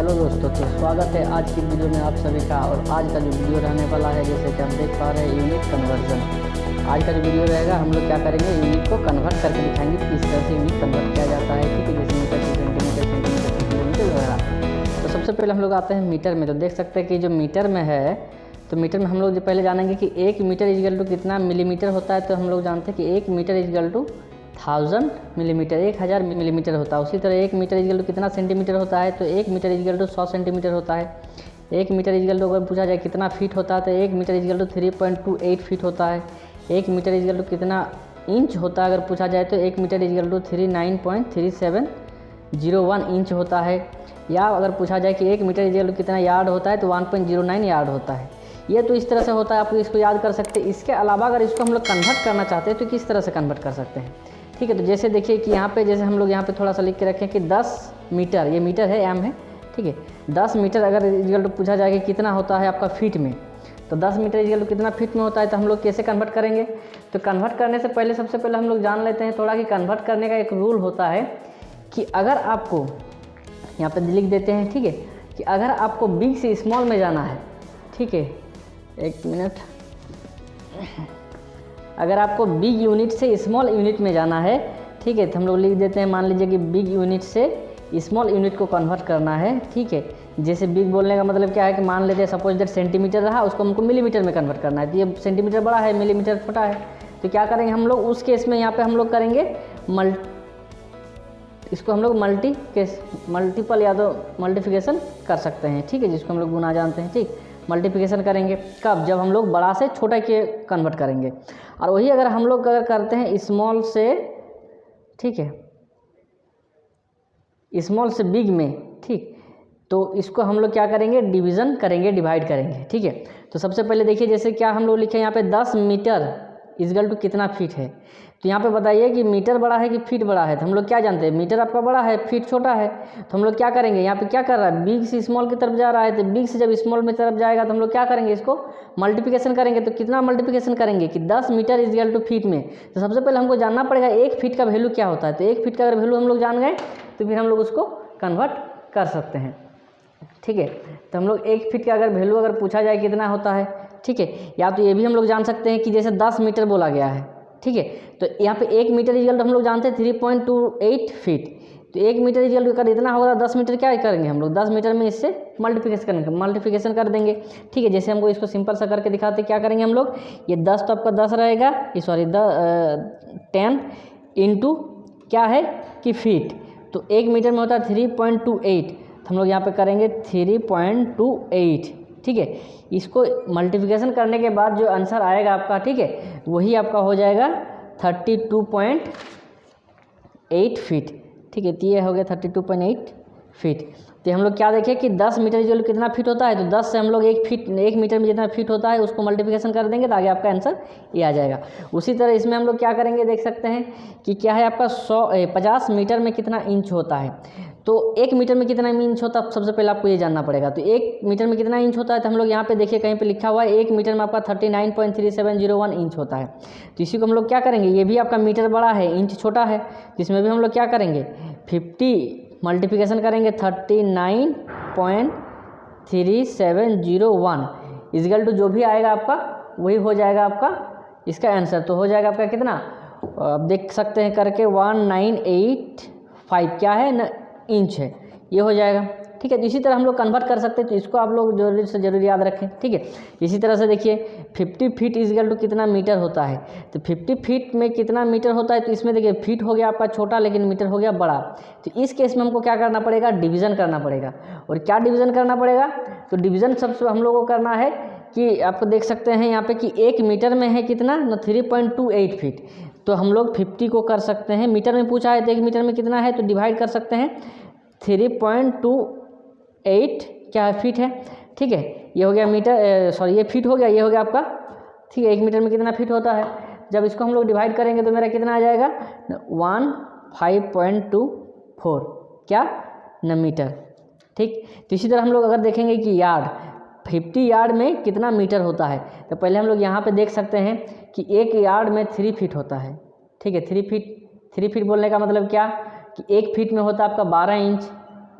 Hello दोस्तों, तो स्वागत है आज की वीडियो में आप सभी का। और आज का जो वीडियो रहने वाला है, जैसे कि हम देख पा रहे हैं, यूनिट कन्वर्जन। आज का जो वीडियो रहेगा, हम लोग क्या करेंगे, यूनिट को कन्वर्ट करके दिखाएंगे कि किस तरह से यूनिट कन्वर्ट किया जाता है। ठीक है, जैसे मीटर से सेंटीमीटर, सेंटीमीटर से किलोमीटर वगैरह। तो सबसे पहले हम लोग आते हैं मीटर में। तो देख सकते हैं कि जो मीटर में है, तो मीटर में हम लोग जो पहले जानेंगे कि 1 मीटर इजगल टू कितना मिलीमीटर होता है। तो हम लोग जानते हैं कि 1 metre is equal to 1000 millimetre, 1000 millimetre होता है। उसी तरह 1 मीटर इजगल टू कितना सेंटीमीटर होता है, तो 1 मीटर इजगल टू 100 सेंटीमीटर होता है। 1 मीटर इजगल टू अगर पूछा जाए कितना फीट होता है, तो 1 मीटर इजगल टू 3.28 फीट होता है। 1 मीटर इजगल टू कितना इंच होता है अगर पूछा जाए, तो 1 मीटर इजगल टू 39.3701 इंच होता है। या अगर पूछा जाए कि 1 मीटर इजगल टू कितना यार्ड होता है, तो 1.09 यार्ड होता है। ये तो इस तरह से होता है, आप इसको याद कर सकते हैं। इसके अलावा अगर इसको हम लोग कन्वर्ट करना चाहते हैं, तो किस तरह से कन्वर्ट कर सकते हैं। ठीक है, तो जैसे देखिए कि यहाँ पे जैसे हम लोग यहाँ पे थोड़ा सा लिख के रखें कि 10 मीटर, ये मीटर है, एम है। ठीक है, 10 मीटर अगर इजगल टू पूछा जाए कि कितना होता है आपका फीट में, तो 10 मीटर इजगल टू कितना फीट में होता है, तो हम लोग कैसे कन्वर्ट करेंगे। तो कन्वर्ट करने से पहले सबसे पहले हम लोग जान लेते हैं थोड़ा कि कन्वर्ट करने का एक रूल होता है कि अगर आपको यहाँ पे लिख देते हैं, ठीक है, कि अगर आपको बिग से स्मॉल में जाना है, ठीक है, एक मिनट, अगर आपको बिग यूनिट से स्मॉल यूनिट में जाना है, ठीक है, तो हम लोग लिख देते हैं, मान लीजिए कि बिग यूनिट से स्मॉल यूनिट को कन्वर्ट करना है। ठीक है, जैसे बिग बोलने का मतलब क्या है कि मान लेते हैं सपोज दैट सेंटीमीटर रहा, उसको हमको मिलीमीटर में कन्वर्ट करना है। तो ये सेंटीमीटर बड़ा है, मिलीमीटर छोटा है, तो क्या करेंगे हम लोग उस केस में यहाँ पे हम लोग करेंगे इसको हम लोग मल्टीपल या तो मल्टीप्लिकेशन कर सकते हैं। ठीक है, जिसको हम लोग गुना जानते हैं। ठीक, मल्टीप्लिकेशन करेंगे कब, जब हम लोग बड़ा से छोटा के कन्वर्ट करेंगे। और वही अगर हम लोग करते हैं स्मॉल से, ठीक है, स्मॉल से बिग में, ठीक, तो इसको हम लोग क्या करेंगे, डिवीज़न करेंगे, डिवाइड करेंगे। ठीक है, तो सबसे पहले देखिए जैसे क्या हम लोग लिखे यहाँ पे 10 मीटर इजगल टू कितना फीट है। तो यहाँ पे बताइए कि मीटर बड़ा है कि फीट बड़ा है। तो हम लोग क्या जानते हैं, मीटर आपका बड़ा है, फीट छोटा है। तो हम लोग क्या करेंगे, यहाँ पे क्या कर रहा है, बिग से स्मॉल की तरफ जा रहा है, तो बिग से जब स्मॉल में तरफ जाएगा तो हम लोग क्या करेंगे, इसको मल्टीप्लिकेशन करेंगे। तो कितना मल्टीप्लिकेशन करेंगे कि 10 मीटर इजगल टू फीट में। तो सबसे पहले हमको जानना पड़ेगा 1 फीट का वैल्यू क्या होता है। तो 1 फीट का अगर वैल्यू हम लोग जान गए, तो फिर हम लोग उसको कन्वर्ट कर सकते हैं। ठीक है, तो हम लोग 1 फीट का अगर वैल्यू अगर पूछा जाए कितना होता है, ठीक है, या तो ये भी हम लोग जान सकते हैं कि जैसे 10 मीटर बोला गया है। ठीक है, तो यहाँ पे 1 मीटर इजगल टू हम लोग जानते हैं 3.28 फीट। तो 1 मीटर इजगल टू अगर इतना होगा, 10 मीटर क्या करेंगे हम लोग, 10 मीटर में इससे मल्टीप्लिकेशन कर देंगे। ठीक है, जैसे हमको इसको सिंपल सा करके दिखाते क्या करेंगे हम लोग, ये 10 तो आपका 10 रहेगा, ये सॉरी 10 इंटू क्या है कि फीट। तो 1 मीटर में होता है 3.28, तो हम लोग यहाँ पे करेंगे 3.28। ठीक है, इसको मल्टीप्लिकेशन करने के बाद जो आंसर आएगा आपका, ठीक है, वही आपका हो जाएगा 32.8 फीट। ठीक है, तो ये हो गया 32.8 फीट। तो हम लोग क्या देखें कि 10 मीटर जो कितना फीट होता है, तो 10 से हम लोग 1 मीटर में जितना फीट होता है उसको मल्टीप्लिकेशन कर देंगे, तो आगे आपका आंसर ये आ जाएगा। उसी तरह इसमें हम लोग क्या करेंगे, देख सकते हैं कि क्या है आपका 50 मीटर में कितना इंच होता है। तो 1 मीटर में कितना इंच होता है, सबसे पहले आपको ये जानना पड़ेगा। तो 1 मीटर में कितना इंच होता है, तो हम लोग यहाँ पे देखिए कहीं पे लिखा हुआ है 1 मीटर में आपका 39.3701 इंच होता है। तो इसी को हम लोग क्या करेंगे, ये भी आपका मीटर बड़ा है, इंच छोटा है, तो इसमें भी हम लोग क्या करेंगे 50 मल्टीप्लिकेशन करेंगे 39.3701 इजगल टू जो भी आएगा आपका वही हो जाएगा आपका इसका आंसर। तो हो जाएगा आपका कितना, आप देख सकते हैं करके 1985 क्या है ना, इंच है, ये हो जाएगा। ठीक है, तो इसी तरह हम लोग कन्वर्ट कर सकते हैं। तो इसको आप लोग जरूरी से जरूर याद रखें। ठीक है, इसी तरह से देखिए 50 फीट इजगल टू कितना मीटर होता है। तो 50 फीट में कितना मीटर होता है, तो इसमें देखिए फीट हो गया आपका छोटा, लेकिन मीटर हो गया बड़ा। तो इस केस में हमको क्या करना पड़ेगा, डिवीज़न करना पड़ेगा। और क्या डिवीज़न करना पड़ेगा, तो डिवीज़न सबसे हम लोग को करना है कि आपको देख सकते हैं यहाँ पे कि 1 मीटर में है कितना ना 3.28 फीट। तो हम लोग 50 को कर सकते हैं, मीटर में पूछा है तो 1 मीटर में कितना है, तो डिवाइड कर सकते हैं 3.28 क्या है, फीट है। ठीक है, ये हो गया मीटर, सॉरी ये फीट हो गया, ये हो गया आपका। ठीक है, 1 मीटर में कितना फीट होता है, जब इसको हम लोग डिवाइड करेंगे तो मेरा कितना आ जाएगा 15.24 क्या न मीटर। ठीक, तो इसी तरह हम लोग अगर देखेंगे कि यार्ड 50 यार्ड में कितना मीटर होता है, तो पहले हम लोग यहाँ पे देख सकते हैं कि 1 यार्ड में 3 फीट होता है। ठीक है, 3 फीट बोलने का मतलब क्या कि 1 फीट में होता है आपका 12 इंच,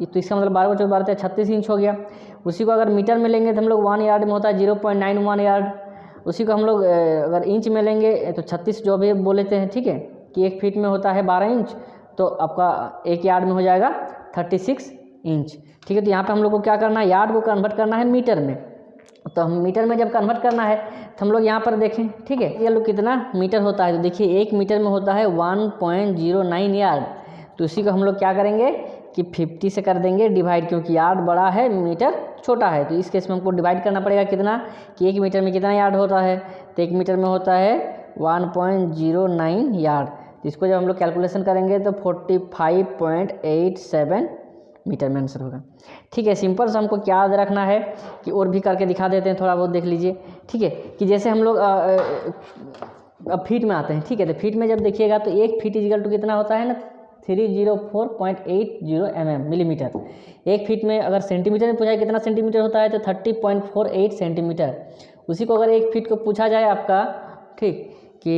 तो इसका मतलब 12 को 12 36 इंच हो गया। उसी को अगर मीटर में लेंगे तो हम लोग 1 यार्ड में होता है 0.91 यार्ड। उसी को हम लोग अगर इंच में लेंगे तो 36 जो भी बोल लेते हैं, ठीक है, कि 1 फीट में होता है 12 इंच, तो आपका 1 यार्ड में हो जाएगा 36 इंच। ठीक है, तो यहाँ पे हम लोग को क्या करना है, यार्ड को कन्वर्ट करना है मीटर में। तो हम मीटर में जब कन्वर्ट करना है तो हम लोग यहाँ पर देखें, ठीक है, ये लोग कितना मीटर होता है, तो देखिए 1 मीटर में होता है 1.09 यार्ड। तो इसी को हम लोग क्या करेंगे कि 50 से कर देंगे डिवाइड, क्योंकि यार्ड बड़ा है मीटर छोटा है। तो इस केस में हमको डिवाइड करना पड़ेगा कितना, कि 1 मीटर में कितना यार्ड होता है, तो 1 मीटर में होता है 1.09 यार्ड। तो इसको जब हम लोग कैलकुलेशन करेंगे तो 45.87 मीटर में आंसर होगा। ठीक है, सिंपल से हमको क्या याद रखना है कि और भी करके दिखा देते हैं, थोड़ा बहुत देख लीजिए। ठीक है, कि जैसे हम लोग अब फीट में आते हैं। ठीक है, तो फीट में जब देखिएगा तो 1 फीट इजिकल टू कितना होता है ना, 304.80 मिलीमीटर। 1 फीट में अगर सेंटीमीटर में पूछा जाए कितना सेंटीमीटर होता है, तो 30.48 सेंटीमीटर। उसी को अगर 1 फीट को पूछा जाए आपका, ठीक, कि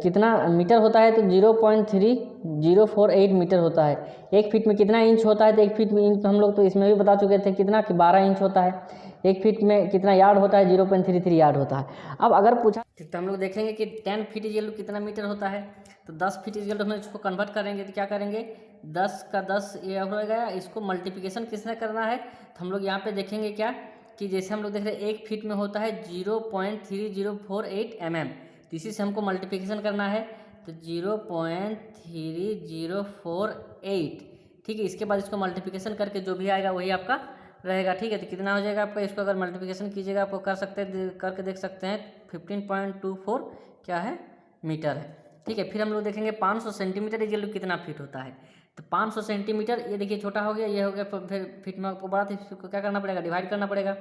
कितना मीटर होता है, तो 0.3048 मीटर होता है। 1 फीट में कितना इंच होता है, तो 1 फीट में इंच हम लोग तो इसमें भी बता चुके थे कितना, कि 12 इंच होता है। 1 फीट में कितना यार्ड होता है, 0.33 यार्ड होता है। अब अगर पूछा, ठीक, तो हम लोग देखेंगे कि 10 फीट इजिकल कितना मीटर होता है, तो 10 फीट इजिकल हम इसको कन्वर्ट करेंगे तो क्या करेंगे, 10 का 10 ये हो गया। इसको मल्टीप्लिकेशन किसने करना है, तो हम लोग यहाँ पे देखेंगे क्या, कि जैसे हम लोग देख रहे हैं 1 फीट में होता है 0.3048 तो इसी से हमको मल्टीप्लिकेशन करना है, तो 0.3048। ठीक है, इसके बाद इसको मल्टीप्लिकेशन करके जो भी आएगा वही आपका रहेगा। ठीक है, तो कितना हो जाएगा आपका, इसको अगर मल्टीप्लिकेशन कीजिएगा आपको कर सकते हैं, करके देख सकते हैं 15.24 क्या है, मीटर है। ठीक है, फिर हम लोग देखेंगे 500 सेंटीमीटर इक्वल टू कितना फीट होता है, तो 500 सेंटीमीटर, ये देखिए छोटा हो गया, ये हो गया, फिर फीट में आपको बड़ा, तो इसको क्या करना पड़ेगा, डिवाइड करना पड़ेगा।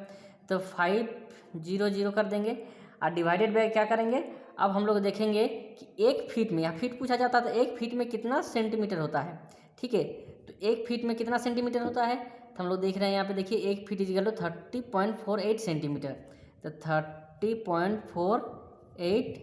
तो 500 कर देंगे और डिवाइडेड बाय क्या करेंगे। अब हम लोग देखेंगे कि 1 फीट में, या फीट पूछा जाता है तो 1 फीट में कितना सेंटीमीटर होता है। ठीक है, तो 1 फीट में कितना सेंटीमीटर होता है, तो हम लोग देख रहे हैं यहाँ पे देखिए 1 फीट इजिकल टू 30.48 सेंटीमीटर। तो 30.48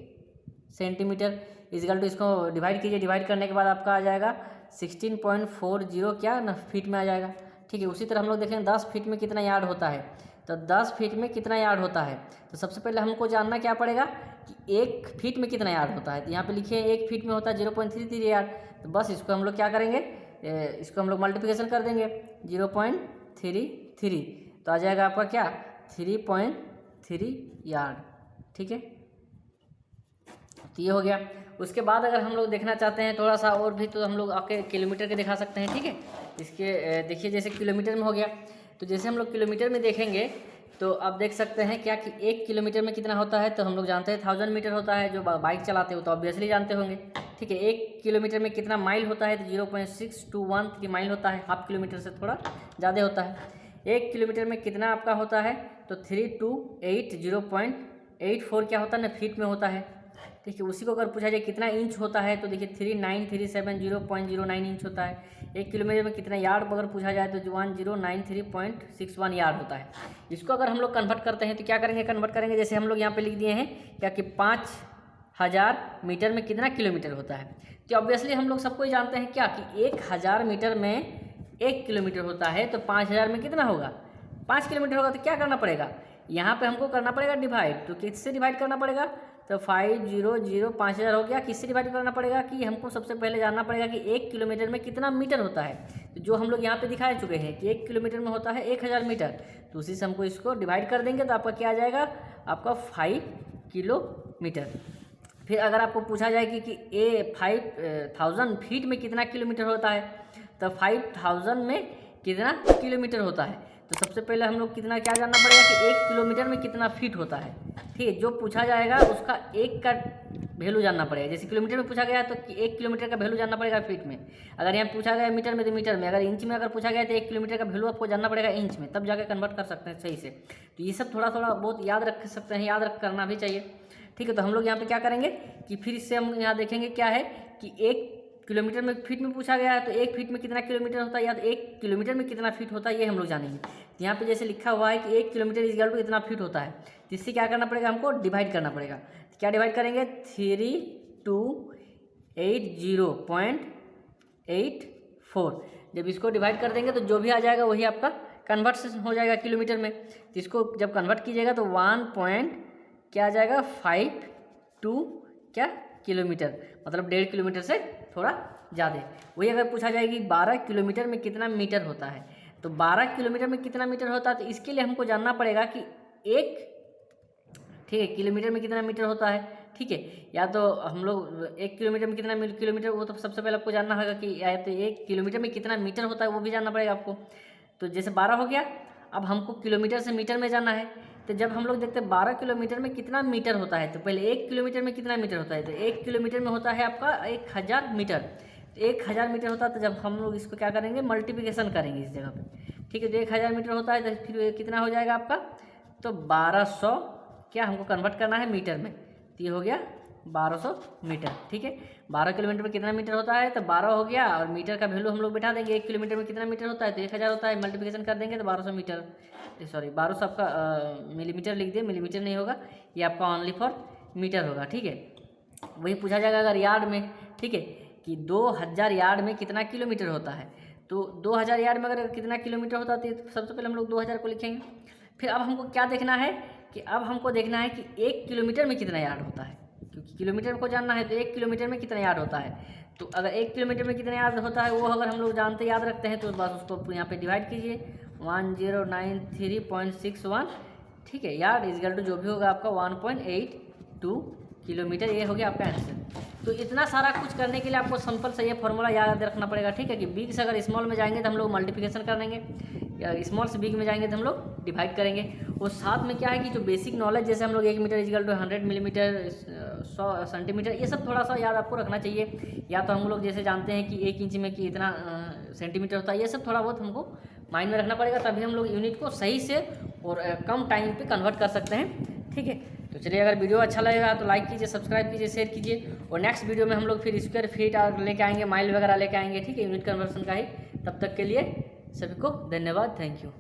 सेंटीमीटर इजिकल टू, इसको डिवाइड कीजिए, डिवाइड करने के बाद आपका आ जाएगा 16.40 क्या ना फीट में आ जाएगा। ठीक है, उसी तरह हम लोग देखें 10 फीट में कितना यार्ड होता है, तो 10 फीट में कितना यार्ड होता है, तो सबसे पहले हमको जानना क्या पड़ेगा कि 1 फीट में कितना यार्ड होता है। तो यहाँ पे लिखिए 1 फीट में होता है 0.33 यार्ड। तो बस इसको हम लोग क्या करेंगे, इसको हम लोग मल्टीप्लिकेशन कर देंगे 0.33, तो आ जाएगा आपका क्या 3.3 यार्ड। ठीक है, तो ये हो गया। उसके बाद अगर हम लोग देखना चाहते हैं थोड़ा सा और भी, तो हम लोग आपके किलोमीटर के दिखा सकते हैं। ठीक है, इसके देखिए जैसे किलोमीटर में हो गया, तो जैसे हम लोग किलोमीटर में देखेंगे तो आप देख सकते हैं क्या कि 1 किलोमीटर में कितना होता है, तो हम लोग जानते हैं 1000 मीटर होता है। जो बाइक चलाते हो तो ऑब्वियसली जानते होंगे। ठीक है, 1 किलोमीटर में कितना माइल होता है, तो 0.6213 माइल होता है, हाफ किलोमीटर से थोड़ा ज़्यादा होता है। 1 किलोमीटर में कितना आपका होता है, तो 328 0.84 क्या होता है ना, फीट में होता है। ठीक है, उसी को अगर पूछा जाए कितना इंच होता है, तो देखिए 39370.09 इंच होता है। 1 किलोमीटर में कितना यार्ड अगर पूछा जाए तो 1093.61 यार्ड होता है। इसको अगर हम लोग कन्वर्ट करते हैं तो क्या करेंगे, कन्वर्ट करेंगे, जैसे हम लोग यहाँ पे लिख दिए हैं क्या कि 5000 मीटर में कितना किलोमीटर होता है। तो ऑब्वियसली हम लोग सबको ही जानते हैं क्या कि 1000 मीटर में 1 किलोमीटर होता है, तो 5000 में कितना होगा, 5 किलोमीटर होगा। तो क्या करना पड़ेगा, यहाँ पे हमको करना पड़ेगा डिवाइड। तो किससे डिवाइड करना पड़ेगा, तो 500 5000 हो गया। किससे डिवाइड करना पड़ेगा, कि हमको सबसे पहले जानना पड़ेगा कि 1 किलोमीटर में कितना मीटर होता है। तो जो हम लोग यहाँ पे दिखा चुके हैं कि 1 किलोमीटर में होता है 1000 मीटर, तो उसी से हमको इसको डिवाइड कर देंगे, तो आपका क्या आ जाएगा, आपका 5 किलोमीटर। फिर अगर आपको पूछा जाए कि 5000 फीट में कितना किलोमीटर होता है, तो 5000 में कितना किलोमीटर होता है। तो सबसे पहले हम लोग कितना क्या जानना पड़ेगा कि 1 किलोमीटर में कितना फीट होता है। ठीक है, जो पूछा जाएगा उसका 1 का वैल्यू जानना पड़ेगा। जैसे किलोमीटर में पूछा गया तो 1 किलोमीटर का वैल्यू जानना पड़ेगा फीट में। अगर यहाँ पूछा गया मीटर में तो मीटर में, अगर इंच में अगर पूछा गया तो 1 किलोमीटर का वैल्यू आपको जानना पड़ेगा इंच में, तब जाकर कन्वर्ट कर सकते हैं सही से। तो ये सब थोड़ा थोड़ा बहुत याद रख सकते हैं, याद रख करना भी चाहिए। ठीक है, तो हम लोग यहाँ पे क्या करेंगे कि फिर इससे हम यहाँ देखेंगे क्या है कि 1 किलोमीटर में फीट में पूछा गया है, तो 1 फीट में कितना किलोमीटर होता है, या तो 1 किलोमीटर में कितना फीट होता है, ये हम लोग जानेंगे। तो यहाँ पे जैसे लिखा हुआ है कि 1 किलोमीटर इक्वल टू इतना फीट होता है, तो इससे क्या करना पड़ेगा, हमको डिवाइड करना पड़ेगा। तो क्या डिवाइड करेंगे, 3280.84। जब इसको डिवाइड कर देंगे तो जो भी आ जाएगा वही आपका कन्वर्ट हो जाएगा किलोमीटर में। तो इसको जब कन्वर्ट कीजिएगा तो 1 क्या आ जाएगा 52 क्या किलोमीटर, मतलब 1.5 किलोमीटर से थोड़ा ज़्यादा। वही अगर पूछा जाए कि 12 किलोमीटर में कितना मीटर होता है, तो 12 किलोमीटर में कितना मीटर होता है, तो इसके लिए हमको जानना पड़ेगा कि ठीक है किलोमीटर में कितना मीटर होता है, ठीक है। या तो हम लोग 1 किलोमीटर में कितना किलोमीटर, वो तो सबसे पहले आपको जानना होगा कि या तो 1 किलोमीटर में कितना मीटर होता है, वो भी जानना पड़ेगा आपको। तो जैसे 12 हो गया, अब हमको किलोमीटर से मीटर में जाना है। तो जब हम लोग देखते हैं 12 किलोमीटर में कितना मीटर होता है, तो पहले 1 किलोमीटर में कितना मीटर होता है, तो 1 किलोमीटर में होता है आपका 1000 मीटर। 1000 मीटर होता है, तो जब हम लोग इसको क्या करेंगे मल्टीप्लिकेशन करेंगे इस जगह पे, ठीक है। तो 1000 मीटर होता है, तो फिर कितना हो जाएगा आपका, तो 1200 क्या हमको कन्वर्ट करना है मीटर में, तो ये हो गया 1200 मीटर, ठीक है। 12 किलोमीटर में कितना मीटर होता है, तो 12 हो गया, और मीटर का वैल्यू हम लोग बैठा देंगे। 1 किलोमीटर में कितना मीटर होता है, तो 1000 होता है, मल्टीप्लिकेशन कर देंगे तो 1200 मीटर, सॉरी 1200 आपका मिलीमीटर लिख दिए, मिलीमीटर नहीं होगा, ये आपका ओनली फॉर मीटर होगा, ठीक है। वही पूछा जाएगा अगर यार्ड में, ठीक है, कि 2000 यार्ड में कितना किलोमीटर होता है, तो 2000 यार्ड में अगर कितना किलोमीटर होता है, तो सबसे पहले हम लोग 2000 को लिखेंगे। फिर अब हमको क्या देखना है कि अब हमको देखना है कि 1 किलोमीटर में कितना यार्ड होता है, क्योंकि किलोमीटर को जानना है, तो 1 किलोमीटर में कितना यार्ड होता है। तो अगर 1 किलोमीटर में कितना यार्ड होता है वो अगर हम लोग जानते याद रखते हैं, तो बस उसको यहाँ पे डिवाइड कीजिए 1093.61, ठीक है। यार्ड इजगल टू जो भी होगा आपका 1.82 किलोमीटर, ये हो गया आपका आंसर। तो इतना सारा कुछ करने के लिए आपको सिंपल सा ये फॉर्मूला याद रखना पड़ेगा, ठीक है, कि बिग से अगर स्मॉल में जाएंगे तो हम लोग मल्टीप्लिकेशन कर देंगे, या स्मॉल से बिग में जाएंगे तो हम लोग डिवाइड करेंगे। और साथ में क्या है कि जो बेसिक नॉलेज, जैसे हम लोग 1 metre is equal to 100 millimetre, 100 centimetre, ये सब थोड़ा सा याद आपको रखना चाहिए। या तो हम लोग जैसे जानते हैं कि 1 इंच में कि इतना सेंटीमीटर होता है, ये सब थोड़ा बहुत हमको माइंड में रखना पड़ेगा, तभी हम लोग यूनिट को सही से और कम टाइम पे कन्वर्ट कर सकते हैं, ठीक है। तो चलिए, अगर वीडियो अच्छा लगेगा तो लाइक कीजिए, सब्सक्राइब कीजिए, शेयर कीजिए, और नेक्स्ट वीडियो में हम लोग फिर स्क्वायर फीट लेके आएंगे, माइल वगैरह लेके आएंगे, ठीक है, यूनिट कन्वर्सन का ही। तब तक के लिए सभी को धन्यवाद, थैंक यू।